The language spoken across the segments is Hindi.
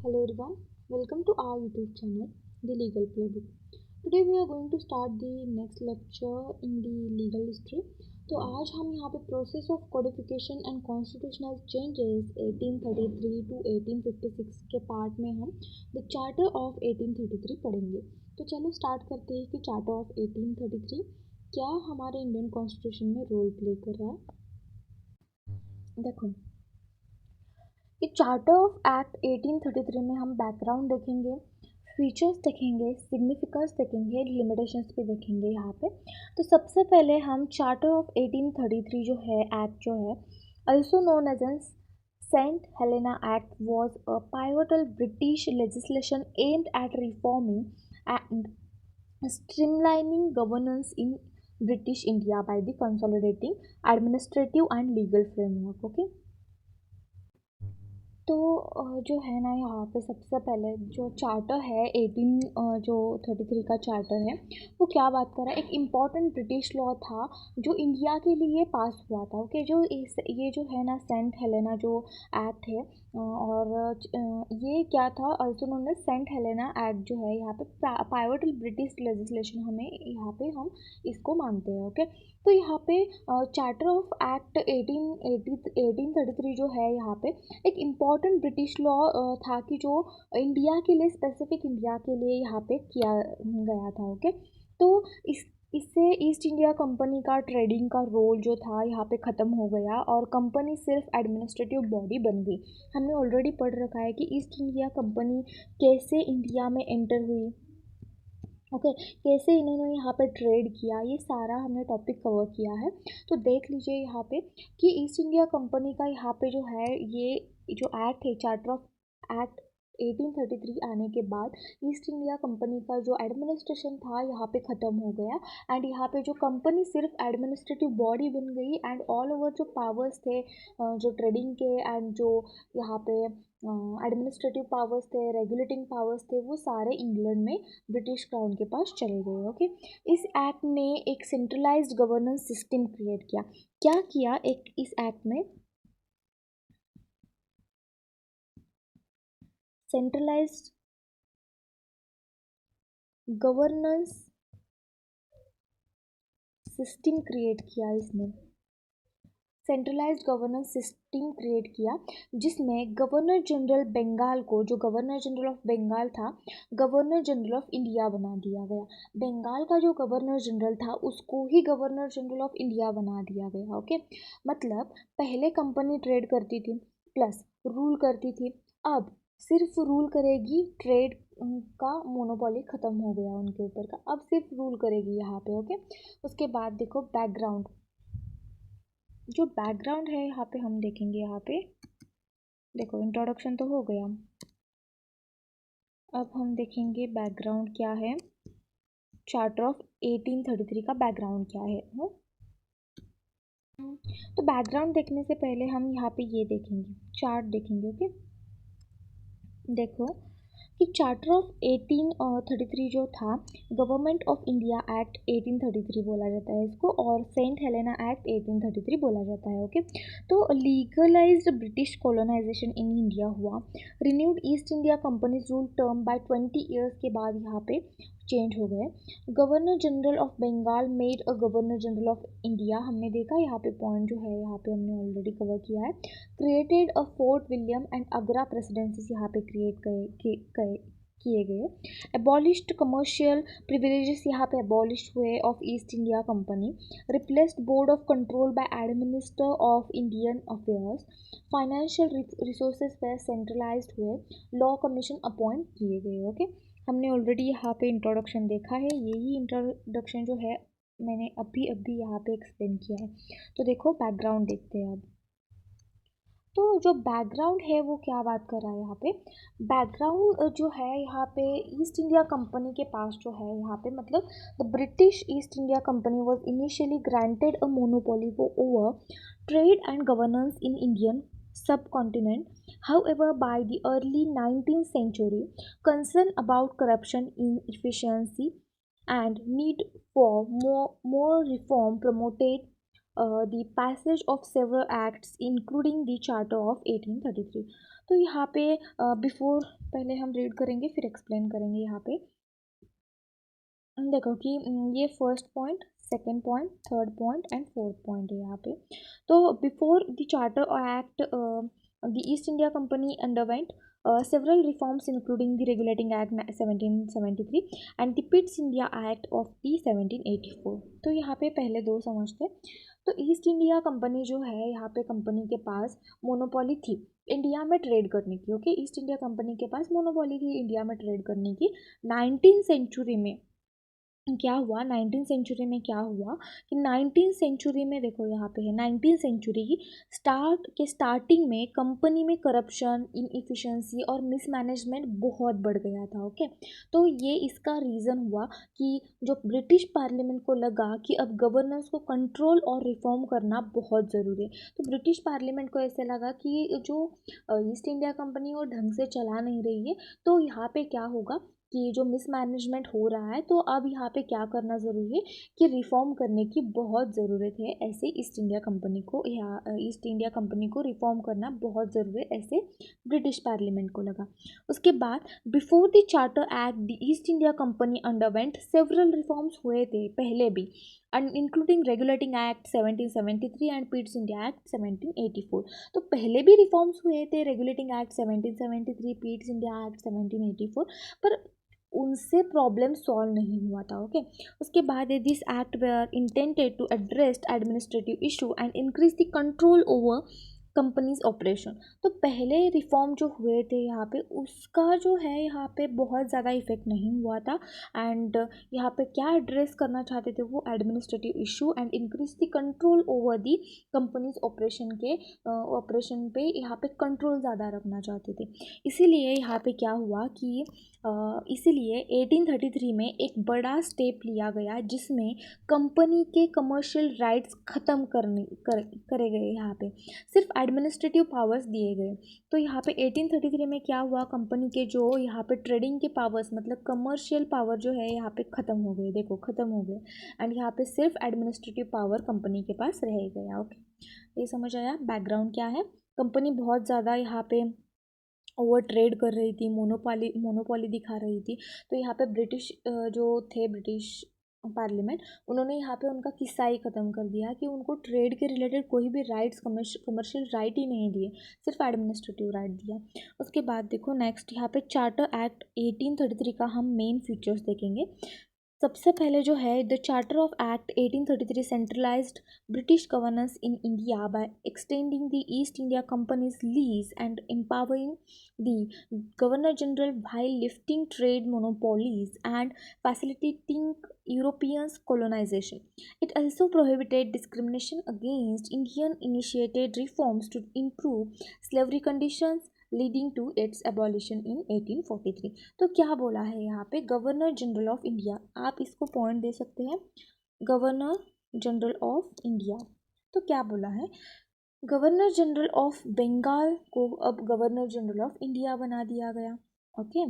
Hello everyone, welcome to our YouTube channel, The Legal Playbook. Today we are going to start the next lecture in the legal history. तो आज हम यहाँ पे process of codification and constitutional changes 1833 to 1856 के पार्ट में हम द चार्टर ऑफ 1833 पढ़ेंगे। तो चलो स्टार्ट करते हैं कि चार्टर ऑफ 1833 क्या हमारे इंडियन कॉन्स्टिट्यूशन में रोल प्ले कर रहा है। देखो, ये चार्टर ऑफ एक्ट 1833 में हम बैकग्राउंड देखेंगे, फीचर्स देखेंगे, सिग्निफिकेंस देखेंगे, लिमिटेशंस भी देखेंगे यहाँ पे। तो सबसे पहले हम चार्टर ऑफ 1833 जो है एक्ट जो है also known as an St. Helena Act was a pivotal British legislation aimed at reforming and streamlining governance in British India by the consolidating administrative and legal framework. Okay. तो जो है ना यहाँ पे सबसे पहले जो चार्टर है 1833 का चार्टर है वो क्या बात कर रहा है। एक इम्पॉर्टेंट ब्रिटिश लॉ था जो इंडिया के लिए पास हुआ था। ओके, जो ये जो है ना सेंट हेलेना जो एक्ट है ये क्या था, also known as Saint Helena Act जो है यहाँ पे पाइवटल ब्रिटिश लेजिस्लेशन हमें यहाँ पे हम इसको मानते हैं। ओके, तो यहाँ पे चार्टर ऑफ एक्ट 1833 जो है यहाँ पे एक इम्पॉर्टेंट ब्रिटिश लॉ था कि जो इंडिया के लिए स्पेसिफिक इंडिया के लिए यहाँ पे किया गया था। ओके, तो इससे ईस्ट इंडिया कंपनी का ट्रेडिंग का रोल जो था यहाँ पे ख़त्म हो गया और कंपनी सिर्फ एडमिनिस्ट्रेटिव बॉडी बन गई। हमने ऑलरेडी पढ़ रखा है कि ईस्ट इंडिया कंपनी कैसे इंडिया में एंटर हुई। ओके, कैसे इन्होंने यहाँ पे ट्रेड किया, ये सारा हमने टॉपिक कवर किया है। तो देख लीजिए यहाँ पे कि ईस्ट इंडिया कंपनी का यहाँ पे जो है ये जो एक्ट है चार्टर ऑफ एक्ट 1833 आने के बाद ईस्ट इंडिया कंपनी का जो एडमिनिस्ट्रेशन था यहाँ पे ख़त्म हो गया एंड यहाँ पे जो कंपनी सिर्फ एडमिनिस्ट्रेटिव बॉडी बन गई एंड ऑल ओवर जो पावर्स थे जो ट्रेडिंग के एंड जो यहाँ पे एडमिनिस्ट्रेटिव पावर्स थे, रेगुलेटिंग पावर्स थे, वो सारे इंग्लैंड में ब्रिटिश क्राउन के पास चले गए। ओके, इस एक्ट ने एक सेंट्रलाइज्ड गवर्नेंस सिस्टम क्रिएट किया। क्या किया एक इस एक्ट में सेंट्रलाइज्ड गवर्नेंस सिस्टम क्रिएट किया। इसने सेंट्रलाइज्ड गवर्नेंस सिस्टम क्रिएट किया जिसमें गवर्नर जनरल बंगाल को, जो गवर्नर जनरल ऑफ बंगाल था, गवर्नर जनरल ऑफ इंडिया बना दिया गया। बंगाल का जो गवर्नर जनरल था उसको ही गवर्नर जनरल ऑफ इंडिया बना दिया गया। ओके, मतलब पहले कंपनी ट्रेड करती थी प्लस रूल करती थी, अब सिर्फ रूल करेगी, ट्रेड का मोनोपोली ख़त्म हो गया उनके ऊपर का, अब सिर्फ रूल करेगी यहाँ पे। ओके, उसके बाद देखो बैकग्राउंड, जो बैकग्राउंड है यहाँ पे हम देखेंगे। यहाँ पे देखो इंट्रोडक्शन तो हो गया, अब हम देखेंगे बैकग्राउंड क्या है, चार्टर ऑफ 1833 का बैकग्राउंड क्या है। तो बैकग्राउंड देखने से पहले हम यहाँ पे ये देखेंगे, चार्ट देखेंगे। ओके, देखो कि चार्टर ऑफ 1833 जो था, गवर्नमेंट ऑफ इंडिया एक्ट 1833 बोला जाता है इसको, और सेंट हेलेना एक्ट 1833 बोला जाता है। ओके, तो legalised British colonisation in India हुआ, renewed East India company's rule term by 20 years के बाद यहाँ पे चेंज हो गए। Governor general of Bengal made a governor general of India, हमने देखा यहाँ पे पॉइंट जो है यहाँ पे हमने ऑलरेडी कवर किया है। Created a fort William and Agra presidencies यहाँ पे किए गए। एबॉलिश्ड कमर्शियल प्रिविलेजेस यहाँ पे एबॉलिश हुए of East India company. Replaced board of control by administer of Indian affairs. Financial resources पे सेंट्रलाइज्ड हुए। लॉ कमीशन अपॉइंट किए गए। ओके, हमने ऑलरेडी यहाँ पे इंट्रोडक्शन देखा है, यही इंट्रोडक्शन जो है मैंने अभी यहाँ पे एक्सप्लेन किया है। तो देखो बैकग्राउंड देखते हैं अब। तो जो बैकग्राउंड है वो क्या बात कर रहा है यहाँ पे, बैकग्राउंड जो है यहाँ पे ईस्ट इंडिया कंपनी के पास जो है यहाँ पे, मतलब the British east India company was initially granted a monopoly over trade and governance in Indian subcontinent. However, by the early 19th century, concern about corruption, inefficiency, and need for more reform promoted the passage of several acts including the Charter of 1833. तो यहाँ पे बिफोर पहले हम रीड करेंगे फिर एक्सप्लेन करेंगे। यहाँ पे देखो कि ये first point, second point, third point and fourth point है यहाँ पे। तो before the charter act the East India company underwent several reforms including the Regulating Act 1773 and the Pitt India Act of the 1784। तो यहाँ पे पहले दो समझते हैं। तो ईस्ट इंडिया कंपनी जो है, यहाँ पे कंपनी के पास मोनोपोली थी इंडिया में ट्रेड करने की। ओके, ईस्ट इंडिया कंपनी के पास मोनोपोली थी इंडिया में ट्रेड करने की। 19th सेंचुरी में क्या हुआ, 19th सेंचुरी में देखो यहाँ पे है 19th सेंचुरी की स्टार्टिंग में कंपनी में करप्शन, इनएफिशिएंसी और मिसमैनेजमेंट बहुत बढ़ गया था। ओके, तो ये इसका रीज़न हुआ कि जो ब्रिटिश पार्लियामेंट को लगा कि अब गवर्नेंस को कंट्रोल और रिफॉर्म करना बहुत ज़रूरी है। तो ब्रिटिश पार्लियामेंट को ऐसे लगा कि जो ईस्ट इंडिया कंपनी वो ढंग से चला नहीं रही है, तो यहाँ पे क्या होगा कि जो मिसमैनेजमेंट हो रहा है, तो अब यहाँ पे क्या करना ज़रूरी है कि रिफॉर्म करने की बहुत ज़रूरत है। ऐसे ईस्ट इंडिया कंपनी को, या ईस्ट इंडिया कंपनी को रिफॉर्म करना बहुत ज़रूरी है, ऐसे ब्रिटिश पार्लियामेंट को लगा। उसके बाद before the charter act the East India company underwent several reforms हुए थे पहले भी, including regulating act 1773 and Pitt's India act 1784। तो पहले भी रिफॉर्म्स हुए थे, regulating act 1773, Pitt's India act 1784, पर उनसे प्रॉब्लम सॉल्व नहीं हुआ था। ओके, उसके बाद this act were intended to address administrative issue and increase the control over companies operation. तो पहले रिफॉर्म जो हुए थे यहाँ पे, उसका जो है यहाँ पे बहुत ज़्यादा इफेक्ट नहीं हुआ था। एंड यहाँ पे क्या एड्रेस करना चाहते थे वो, administrative issue and increase the control over the companies operation के ऑपरेशन पे यहाँ पे कंट्रोल ज़्यादा रखना चाहते थे। इसीलिए यहाँ पे क्या हुआ कि इसीलिए 1833 में एक बड़ा स्टेप लिया गया जिसमें कंपनी के कमर्शियल राइट्स ख़त्म करे गए। यहाँ पे सिर्फ एडमिनिस्ट्रेटिव पावर्स दिए गए। तो यहाँ पे 1833 में क्या हुआ, कंपनी के जो यहाँ पे ट्रेडिंग के पावर्स, मतलब कमर्शियल पावर जो है यहाँ पे ख़त्म हो गए। देखो ख़त्म हो गए, एंड यहाँ पे सिर्फ एडमिनिस्ट्रेटिव पावर कंपनी के पास रह गया। ओके, ये समझ आया बैकग्राउंड क्या है। कंपनी बहुत ज़्यादा यहाँ पे ओवर ट्रेड कर रही थी, मोनोपोली दिखा रही थी। तो यहाँ पे ब्रिटिश जो थे, ब्रिटिश पार्लियामेंट, उन्होंने यहाँ पे उनका किस्सा ही ख़त्म कर दिया कि उनको ट्रेड के रिलेटेड कोई भी राइट्स, कमर्शियल राइट ही नहीं दिए, सिर्फ एडमिनिस्ट्रेटिव राइट दिया। उसके बाद देखो नेक्स्ट यहाँ पे चार्टर एक्ट 1833 का हम मेन फीचर्स देखेंगे। सबसे पहले जो है, the charter of act 1833 centralised British governance in India by extending the East India companies lease and empowering the governor general while lifting trade monopolies and facilitating European colonization. It also prohibited discrimination against Indian initiated reforms to improve slavery conditions, leading to its abolition in 1843। तो क्या बोला है यहाँ पे, गवर्नर जनरल ऑफ इंडिया, आप इसको पॉइंट दे सकते हैं, गवर्नर जनरल ऑफ इंडिया। तो क्या बोला है, गवर्नर जनरल ऑफ बंगाल को अब गवर्नर जनरल ऑफ इंडिया बना दिया गया। ओके,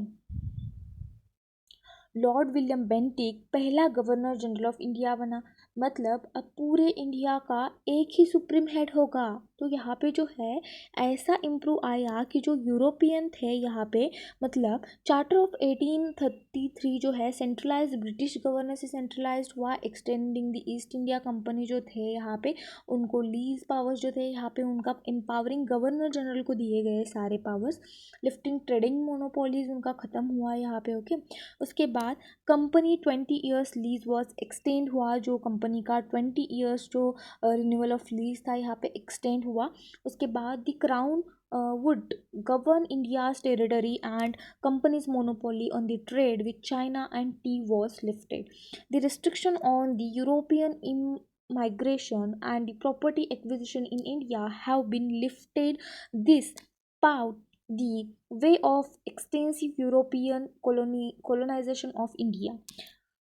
लॉर्ड विलियम बेंटिक पहला गवर्नर जनरल ऑफ इंडिया बना, मतलब अब पूरे इंडिया का एक ही सुप्रीम हेड होगा। तो यहाँ पे जो है ऐसा इम्प्रूव आया कि जो यूरोपियन थे यहाँ पे, मतलब चार्टर ऑफ 1833 जो है सेंट्रलाइज ब्रिटिश गवर्नर से सेंट्रलाइज्ड हुआ, extending the East India company जो थे यहाँ पे, उनको लीज पावर्स जो थे यहाँ पे उनका एम्पावरिंग, गवर्नर जनरल को दिए गए सारे पावर्स, लिफ्टिंग ट्रेडिंग मोनोपोलीज उनका ख़त्म हुआ यहाँ पे। ओके, उसके बाद company 20 years lease was extend हुआ, जो कंपनी का 20 ईयर्स जो रिन्यूअल ऑफ लीज था यहाँ पे एक्सटेंड हुआ। उसके बाद the crown would govern India's territory and company's monopoly on the trade with China and tea was lifted. The restriction on the European migration and the property acquisition in India have been lifted. This paved the way of extensive European colonization of India.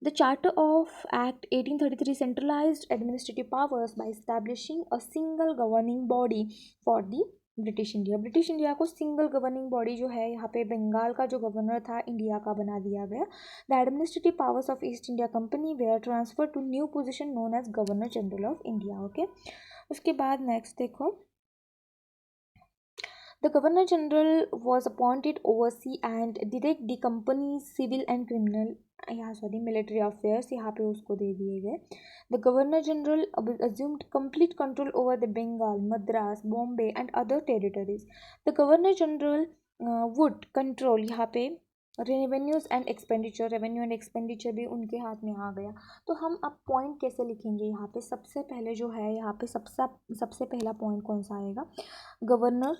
The Charter of Act 1833 centralized administrative powers by establishing a single governing body for the British India. British India को सिंगल गवर्निंग बॉडी जो है यहाँ पे बंगाल का जो गवर्नर था इंडिया का बना दिया गया। The administrative powers of East India company were transfer to new position known as governor general of India. Okay, उसके बाद नेक्स्ट देखो, The Governor General was appointed oversee and direct the company's civil and criminal यहाँ सॉरी मिलिट्री अफेयर्स यहाँ पे उसको दे दिए गए. The Governor General assumed complete control over the Bengal, Madras, Bombay and other territories. The Governor General would control यहाँ पे revenues and expenditure. Revenue and expenditure भी उनके हाथ में आ गया. तो हम अब पॉइंट कैसे लिखेंगे यहाँ पे? सबसे पहले जो है यहाँ पे सबसे पहला पॉइंट कौन सा आएगा? गवर्नर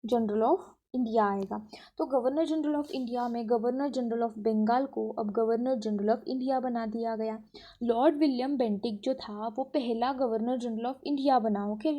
जनरल ऑफ इंडिया आएगा. तो गवर्नर जनरल ऑफ इंडिया में गवर्नर जनरल ऑफ बंगाल को अब गवर्नर जनरल ऑफ इंडिया बना दिया गया. लॉर्ड विलियम बेंटिक जो था वो पहला गवर्नर जनरल ऑफ इंडिया बना. ओके,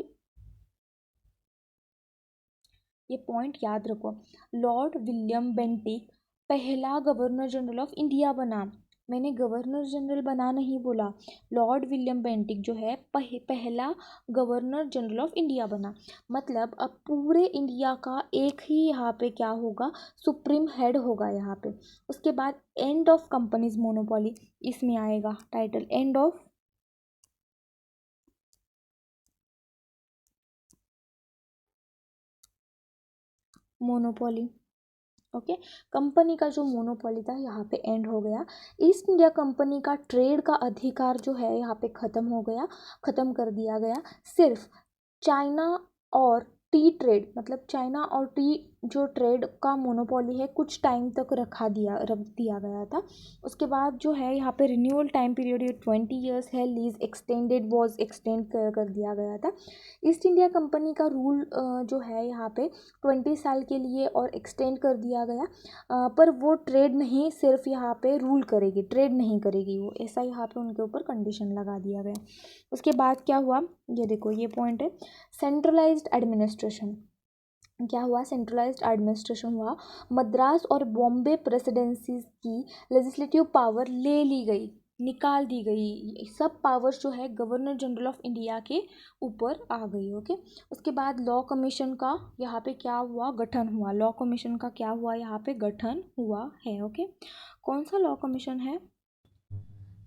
ये पॉइंट याद रखो. लॉर्ड विलियम बेंटिक पहला गवर्नर जनरल ऑफ इंडिया बना. मैंने गवर्नर जनरल बना नहीं बोला. लॉर्ड विलियम बेंटिक जो है पहला गवर्नर जनरल ऑफ इंडिया बना. मतलब अब पूरे इंडिया का एक ही यहाँ पे क्या होगा? सुप्रीम हेड होगा यहाँ पे. उसके बाद एंड ऑफ कंपनीज मोनोपोली इसमें आएगा title, end of monopoly. Okay, company का जो मोनोपोली था यहाँ पे एंड हो गया. ईस्ट इंडिया कंपनी का ट्रेड का अधिकार जो है यहाँ पे ख़त्म हो गया, ख़त्म कर दिया गया. सिर्फ चाइना और टी ट्रेड, मतलब चाइना और टी जो ट्रेड का मोनोपोली है कुछ टाइम तक रख दिया गया था. उसके बाद जो है यहाँ पे रिन्यूअल टाइम पीरियड ये 20 ईयर्स है. लीज एक्सटेंड कर दिया गया था. ईस्ट इंडिया कंपनी का रूल जो है यहाँ पे 20 साल के लिए और एक्सटेंड कर दिया गया. पर वो ट्रेड नहीं, सिर्फ यहाँ पे रूल करेगी, ट्रेड नहीं करेगी वो, ऐसा यहाँ पे उनके ऊपर कंडीशन लगा दिया गया. उसके बाद क्या हुआ? ये देखो, ये पॉइंट है सेंट्रलाइज्ड एडमिनिस्ट्रेशन. क्या हुआ? सेंट्रलाइज्ड एडमिनिस्ट्रेशन हुआ. मद्रास और बॉम्बे प्रेसिडेंसीज की लेजिस्लेटिव पावर ले ली गई, निकाल दी गई. सब पावर्स जो है गवर्नर जनरल ऑफ इंडिया के ऊपर आ गई. ओके, उसके बाद लॉ कमीशन का यहाँ पे क्या हुआ? गठन हुआ. लॉ कमीशन का क्या हुआ? यहाँ पे गठन हुआ है. ओके, कौन सा लॉ कमीशन है?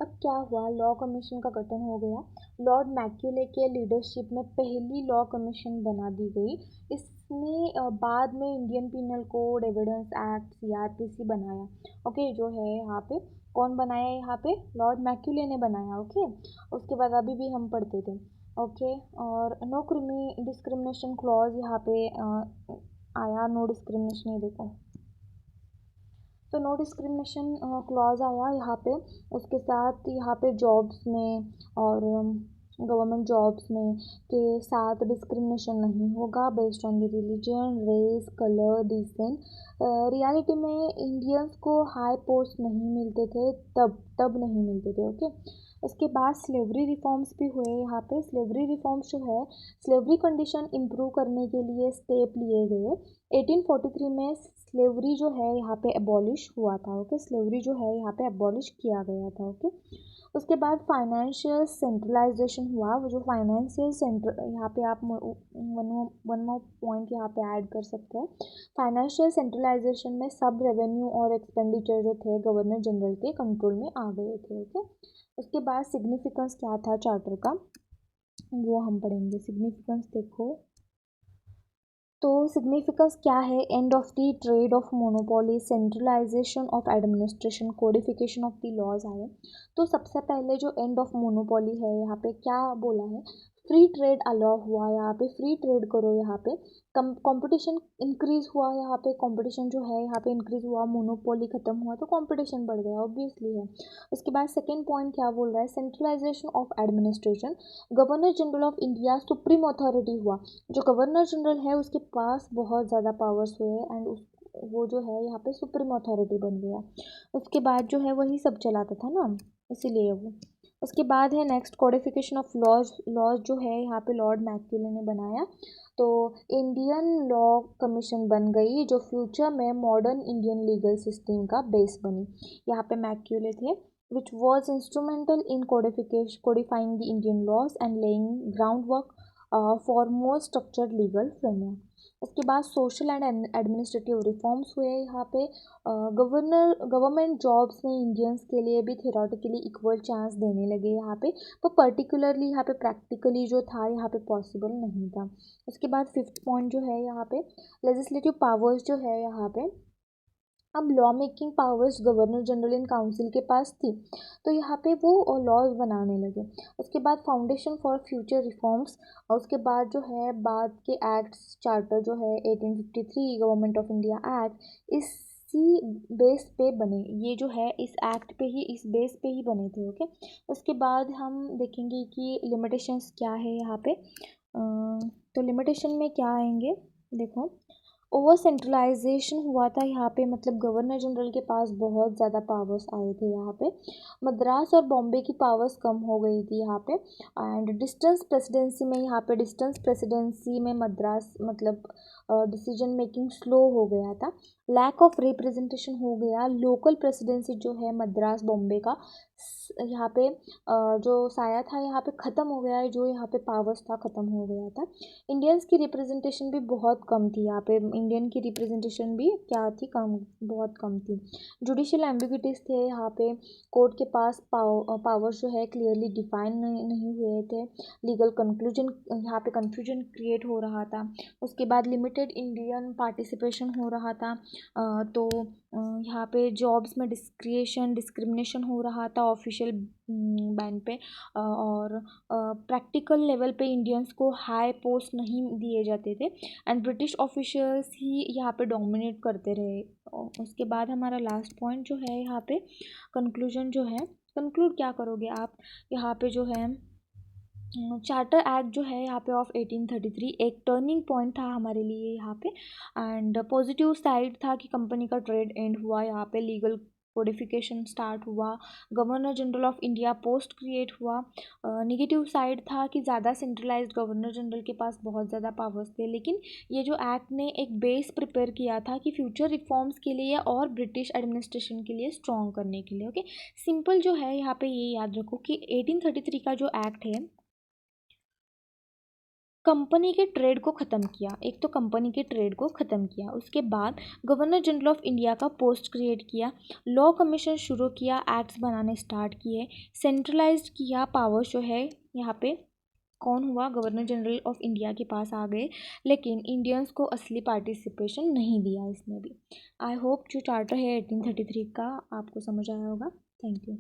अब क्या हुआ? लॉ कमीशन का गठन हो गया. लॉर्ड मैक्यूले के लीडरशिप में पहली लॉ कमीशन बना दी गई. इसने बाद में Indian penal code, evidence act, CrPC बनाया. ओके, जो है यहाँ पे कौन बनाया? यहाँ पे लॉर्ड मैक्यूले ने बनाया. ओके, उसके बाद अभी भी हम पढ़ते थे. ओके, और नो डिस्क्रिमिनेशन क्लॉज यहाँ पे आया. नो डिस्क्रिमिनेशन, ये देखो, तो नो डिस्क्रिमिनेशन क्लॉज आया यहाँ पे. उसके साथ यहाँ पे जॉब्स में और गवर्नमेंट जॉब्स में के साथ डिस्क्रिमिनेशन नहीं होगा based on the religion, race, colour, descent. Reality में इंडियंस को हाई पोस्ट नहीं मिलते थे, तब नहीं मिलते थे. ओके, उसके बाद स्लेवरी रिफॉर्म्स भी हुए यहाँ पे. स्लेवरी रिफॉर्म्स जो है स्लेवरी कंडीशन इम्प्रूव करने के लिए स्टेप लिए गए. 1843 में स्लेवरी जो है यहाँ पे अबॉलिश हुआ था. ओके, स्लेवरी जो है यहाँ पे अबॉलिश किया गया था. ओके, उसके बाद फाइनेंशियल सेंट्रलाइजेशन हुआ. वो जो फाइनेंशियल सेंटर यहाँ पे आप वन मोर पॉइंट यहाँ पे ऐड कर सकते हैं. फाइनेंशियल सेंट्रलाइजेशन में सब रेवेन्यू और एक्सपेंडिचर जो थे गवर्नर जनरल के कंट्रोल में आ गए थे. ओके, उसके बाद सिग्निफिकेंस क्या था चार्टर का वो हम पढ़ेंगे. सिग्निफिकेंस देखो, तो सिग्निफिकेंस क्या है? End of the trade of monopoly, centralisation of administration, codification of the laws आए. तो सबसे पहले जो एंड ऑफ मोनोपोली है यहाँ पे क्या बोला है? फ्री ट्रेड अलाउ हुआ. यहाँ पे फ्री ट्रेड करो. यहाँ पे कंपटीशन इंक्रीज हुआ. यहाँ पे कंपटीशन जो है यहाँ पे इंक्रीज हुआ. मोनोपोली खत्म हुआ तो कंपटीशन बढ़ गया, ऑब्वियसली है. उसके बाद सेकेंड पॉइंट क्या बोल रहा है? Centralisation of administration. Governor general of India supreme authority हुआ. जो गवर्नर जनरल है उसके पास बहुत ज़्यादा पावर्स हुए एंड वो जो है यहाँ पे सुप्रीम अथॉरिटी बन गया. उसके बाद जो है वही सब चलाता था ना, इसीलिए वो. उसके बाद है next codification of laws. Laws जो है यहाँ पे लॉर्ड मैक्यूले ने बनाया. तो इंडियन लॉ कमीशन बन गई जो फ्यूचर में मॉडर्न इंडियन लीगल सिस्टम का बेस बनी. यहाँ पे मैक्यूले थे which was instrumental in codifying the Indian laws and laying groundwork for more structured legal framework. उसके बाद सोशल एंड एडमिनिस्ट्रेटिव रिफॉर्म्स हुए यहाँ पे। गवर्नमेंट जॉब्स में इंडियंस के लिए भी थेरोटिकली इक्वल चांस देने लगे यहाँ पे, पर पर्टिकुलरली यहाँ पे प्रैक्टिकली जो था यहाँ पे पॉसिबल नहीं था। उसके बाद फिफ्थ पॉइंट जो है यहाँ पे लेजिस्लेटिव पावर्स जो है यहाँ पे, अब law making powers governor general in council के पास थी, तो यहाँ पे वो लॉज बनाने लगे। उसके बाद फाउंडेशन फॉर फ्यूचर रिफॉर्म्स, और उसके बाद जो है बाद के एक्ट्स चार्टर जो है 1853 गवर्नमेंट ऑफ इंडिया एक्ट, इसी बेस पे बने, ये जो है इस एक्ट पे ही, इस बेस पे ही बने थे। ओके, उसके बाद हम देखेंगे कि लिमिटेशंस क्या है यहाँ पे। तो लिमिटेशन में क्या आएंगे, देखो ओवर सेंट्रलाइजेशन हुआ था यहाँ पे, मतलब गवर्नर जनरल के पास बहुत ज़्यादा पावर्स आए थे यहाँ पे। मद्रास और बॉम्बे की पावर्स कम हो गई थी यहाँ पे। एंड डिस्टेंस प्रेसिडेंसी में, यहाँ पे डिस्टेंस प्रेसिडेंसी में मद्रास मतलब डिसीजन मेकिंग स्लो हो गया था। लैक ऑफ रिप्रेजेंटेशन हो गया, लोकल प्रेसिडेंसी जो है मद्रास बॉम्बे का यहाँ पे जो साया था यहाँ पे ख़त्म हो गया है, जो यहाँ पे पावर्स था ख़त्म हो गया था। इंडियंस की रिप्रेजेंटेशन भी बहुत कम थी यहाँ पे, इंडियन की रिप्रेजेंटेशन भी क्या थी, कम, बहुत कम थी। जुडिशियल एम्बिग्विटीज़ थे यहाँ पे, कोर्ट के पास पावर्स जो है क्लियरली डिफाइन नहीं हुए थे। लीगल कंक्लूजन, यहाँ पे कन्फ्यूजन क्रिएट हो रहा था। उसके बाद लिमिटेड इंडियन पार्टिसिपेशन हो रहा था। तो यहाँ पे जॉब्स में डिस्क्रिमिनेशन हो रहा था ऑफिशियल बैंड पे, और प्रैक्टिकल लेवल पे इंडियंस को हाई पोस्ट नहीं दिए जाते थे, एंड ब्रिटिश ऑफिशियल्स ही यहाँ पे डोमिनेट करते रहे। उसके बाद हमारा लास्ट पॉइंट जो है यहाँ पे कंक्लूजन जो है, कंक्लूड क्या करोगे आप यहाँ पे जो है। चार्टर एक्ट जो है यहाँ पे ऑफ 1833 एक टर्निंग पॉइंट था हमारे लिए यहाँ पे। एंड पॉजिटिव साइड था कि कंपनी का ट्रेड एंड हुआ, यहाँ पे लीगल कोडिफिकेशन स्टार्ट हुआ, governor general of India post create हुआ। निगेटिव साइड था कि ज़्यादा सेंट्रलाइज्ड, गवर्नर जनरल के पास बहुत ज़्यादा पावर्स थे, लेकिन ये जो एक्ट ने एक बेस प्रिपेयर किया था कि फ्यूचर रिफॉर्म्स के लिए और ब्रिटिश एडमिनिस्ट्रेशन के लिए स्ट्रॉन्ग करने के लिए। ओके, सिंपल जो है यहाँ पे ये याद रखो कि 1833 का जो एक्ट है कंपनी के ट्रेड को ख़त्म किया, एक तो कंपनी के ट्रेड को ख़त्म किया, उसके बाद गवर्नर जनरल ऑफ इंडिया का पोस्ट क्रिएट किया, लॉ कमीशन शुरू किया, एक्ट्स बनाने स्टार्ट किए, सेंट्रलाइज्ड किया पावर जो है यहाँ पे, कौन हुआ, गवर्नर जनरल ऑफ इंडिया के पास आ गए, लेकिन इंडियंस को असली पार्टिसिपेशन नहीं दिया इसमें भी। आई होप जो चार्टर है 1833 का आपको समझ आया होगा। Thank you.